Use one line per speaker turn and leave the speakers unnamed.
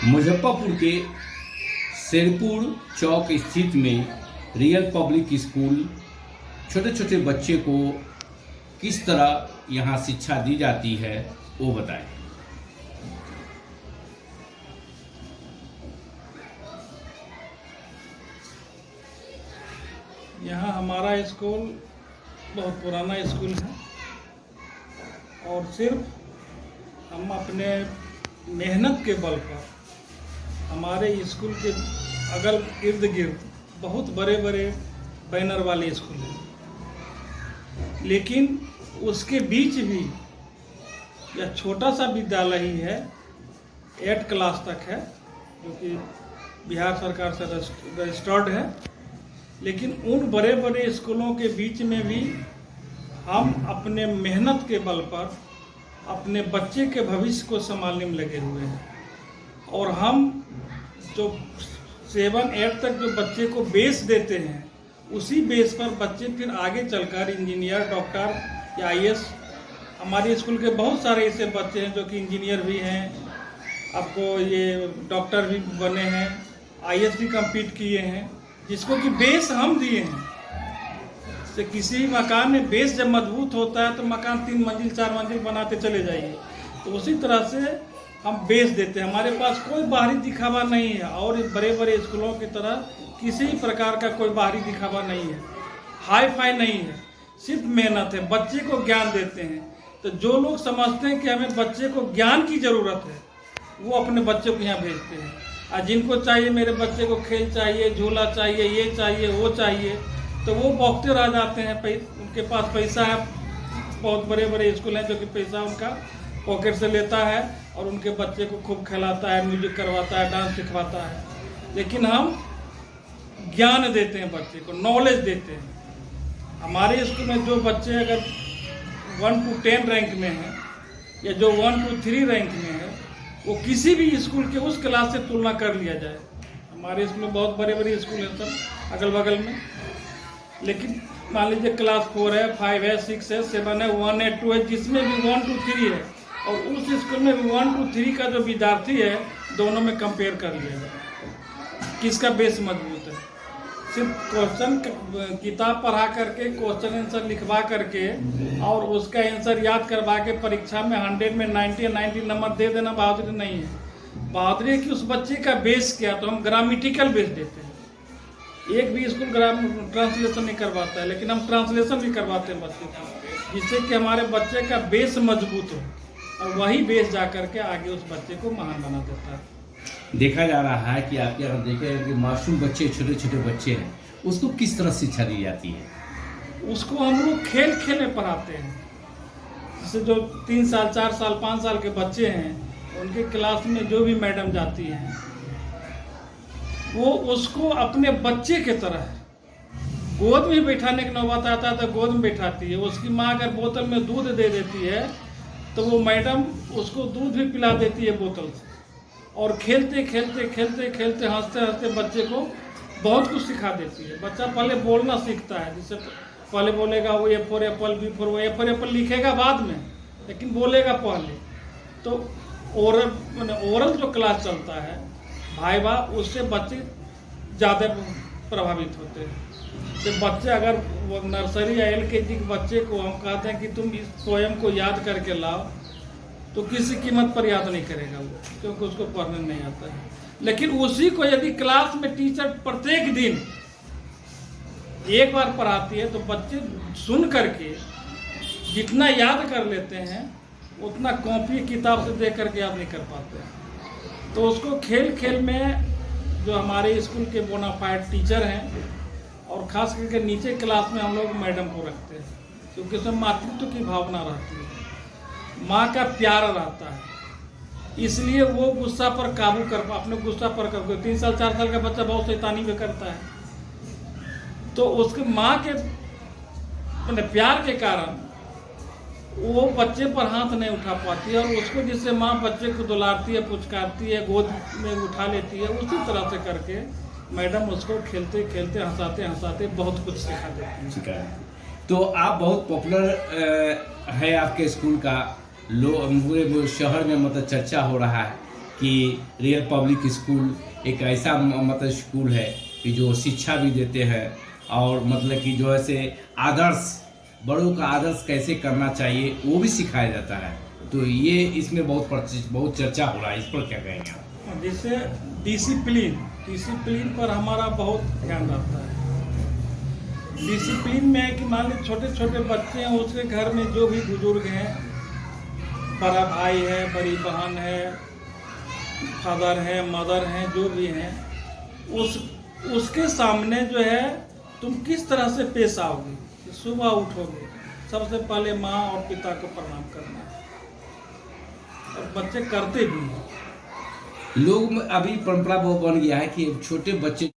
मुजफ्फरपुर के शेरपुर चौक स्थित में रियल पब्लिक स्कूल छोटे छोटे बच्चे को किस तरह यहाँ शिक्षा दी जाती है वो बताएं।
यहाँ हमारा स्कूल बहुत पुराना स्कूल है और सिर्फ हम अपने मेहनत के बल पर हमारे स्कूल के अगल इर्द गिर्द बहुत बड़े बड़े बैनर वाले स्कूल हैं, लेकिन उसके बीच भी यह छोटा सा विद्यालय ही है, 8 क्लास तक है, जो कि बिहार सरकार से रजिस्टर्ड है। लेकिन उन बड़े बड़े स्कूलों के बीच में भी हम अपने मेहनत के बल पर अपने बच्चे के भविष्य को संभालने में लगे हुए हैं और हम जो 7-8 तक जो बच्चे को बेस देते हैं, उसी बेस पर बच्चे फिर आगे चलकर इंजीनियर, डॉक्टर या IAS, हमारे स्कूल के बहुत सारे ऐसे बच्चे हैं जो कि इंजीनियर भी हैं, आपको ये डॉक्टर भी बने हैं, IAS भी कंप्लीट किए हैं, जिसको कि बेस हम दिए हैं। तो किसी भी मकान में बेस जब मजबूत होता है तो मकान 3 मंजिल 4 मंजिल बनाते चले जाइए, तो उसी तरह से हम बेस देते हैं। हमारे पास कोई बाहरी दिखावा नहीं है और बड़े बड़े स्कूलों की तरह किसी भी प्रकार का कोई बाहरी दिखावा नहीं है, हाई फाई नहीं है, सिर्फ मेहनत है, बच्चे को ज्ञान देते हैं। तो जो लोग समझते हैं कि हमें बच्चे को ज्ञान की ज़रूरत है, वो अपने बच्चे को यहाँ भेजते हैं। और जिनको चाहिए मेरे बच्चे को खेल चाहिए, झूला चाहिए, ये चाहिए, वो चाहिए, तो वो बौखते रह जाते हैं। उनके पास पैसा है, बहुत बड़े बड़े स्कूल हैं जो कि पैसा उनका पॉकेट से लेता है और उनके बच्चे को खूब खिलाता है, म्यूजिक करवाता है, डांस सिखवाता है। लेकिन हम ज्ञान देते हैं, बच्चे को नॉलेज देते हैं। हमारे स्कूल में जो बच्चे अगर 1 to 10 रैंक में हैं या जो 1 to 3 रैंक में है, वो किसी भी स्कूल के उस क्लास से तुलना कर लिया जाए। हमारे स्कूल में बहुत बड़े बड़े स्कूल हैं सब अगल बगल में, लेकिन मान लीजिए क्लास 4 है, 5 है, 6 है, 7 है, 1 है, 2 है, जिसमें भी 1 to 3 है, और उस स्कूल में भी 1 to 3 का जो विद्यार्थी है, दोनों में कंपेयर कर लिया जाए किसका बेस मजबूत है। सिर्फ क्वेश्चन किताब पढ़ा करके, क्वेश्चन आंसर लिखवा करके और उसका आंसर याद करवा के परीक्षा में 100 में 90 नंबर दे देना बहादुरी नहीं है। बहादुरी है कि उस बच्चे का बेस क्या, तो हम ग्रामेटिकल बेस देते हैं। एक भी स्कूल ट्रांसलेशन नहीं करवाता है, लेकिन हम ट्रांसलेशन भी करवाते हैं बच्चे को, जिससे कि हमारे बच्चे का बेस मजबूत हो और वही बेस जा करके आगे उस बच्चे को महान बना देता है।
देखा जा रहा है कि आपके यहाँ देखें कि मासूम बच्चे, छोटे छोटे बच्चे हैं, उसको किस तरह शिक्षा दी जाती है?
उसको हम लोग खेल खेल में पढ़ाते हैं। जैसे जो 3 साल 4 साल 5 साल के बच्चे हैं, उनके क्लास में जो भी मैडम जाती हैं, वो उसको अपने बच्चे के तरह गोद में बैठाने का नौबत आता है तो गोद में बैठाती है। उसकी माँ अगर बोतल में दूध दे देती है तो वो मैडम उसको दूध भी पिला देती है बोतल से, और खेलते खेलते खेलते खेलते हंसते हंसते बच्चे को बहुत कुछ सिखा देती है। बच्चा पहले बोलना सीखता है, जिससे पहले बोलेगा वो A for Apple, B for वो A for एप्पल लिखेगा बाद में, लेकिन बोलेगा पहले। तो ओरल जो क्लास चलता है भाई बा, उससे बच्चे ज़्यादा प्रभावित होते हैं। तो बच्चे अगर वो नर्सरी या LKG के बच्चे को हम कहते हैं कि तुम इस पोएम को याद करके लाओ, तो किसी कीमत पर याद नहीं करेगा वो, क्योंकि उसको पढ़ने नहीं आता है। लेकिन उसी को यदि क्लास में टीचर प्रत्येक दिन एक बार पढ़ाती है तो बच्चे सुन करके जितना याद कर लेते हैं उतना कॉपी किताब से देख करके याद नहीं कर पाते हैं। तो उसको खेल खेल में जो हमारे स्कूल के बोनाफाइड टीचर हैं, और ख़ास करके नीचे क्लास में हम लोग मैडम को रखते हैं, क्योंकि उसमें मातृत्व की भावना रहती है, माँ का प्यार रहता है, इसलिए वो गुस्सा पर काबू कर, अपने गुस्सा पर कर। 3 साल 4 साल का बच्चा बहुत शैतानी भी करता है, तो उसके माँ के प्यार के कारण वो बच्चे पर हाथ नहीं उठा पाती है, और उसको जिससे माँ बच्चे को दुलारती है, पुचकारती है, गोद में उठा लेती है, उसी तरह से करके मैडम उसको खेलते खेलते हंसाते हंसाते बहुत कुछ सिखा देती है।
तो आप बहुत पॉपुलर है, आपके स्कूल का पूरे शहर में मतलब चर्चा हो रहा है, कि रियल पब्लिक स्कूल एक ऐसा मतलब स्कूल है कि जो शिक्षा भी देते हैं और मतलब कि जो ऐसे आदर्श बड़ों का आदर्श कैसे करना चाहिए वो भी सिखाया जाता है। तो ये इसमें बहुत चर्चा हो रहा है, इस पर क्या कहेंगे आप?
जैसे डिसिप्लिन पर हमारा बहुत ध्यान रहता है। डिसिप्लिन में है कि मान लीजिए छोटे छोटे बच्चे हैं, उसके घर में जो भी बुजुर्ग हैं, बड़ा भाई है, बड़ी बहन है, फादर है, मदर हैं, जो भी हैं, उसके सामने जो है तुम किस तरह से पेश आओगे। सुबह उठोगे, सबसे पहले माँ और पिता को प्रणाम करना है, और बच्चे करते भी हैं।
लोग में अभी परंपरा बहुत बन गया है कि छोटे बच्चे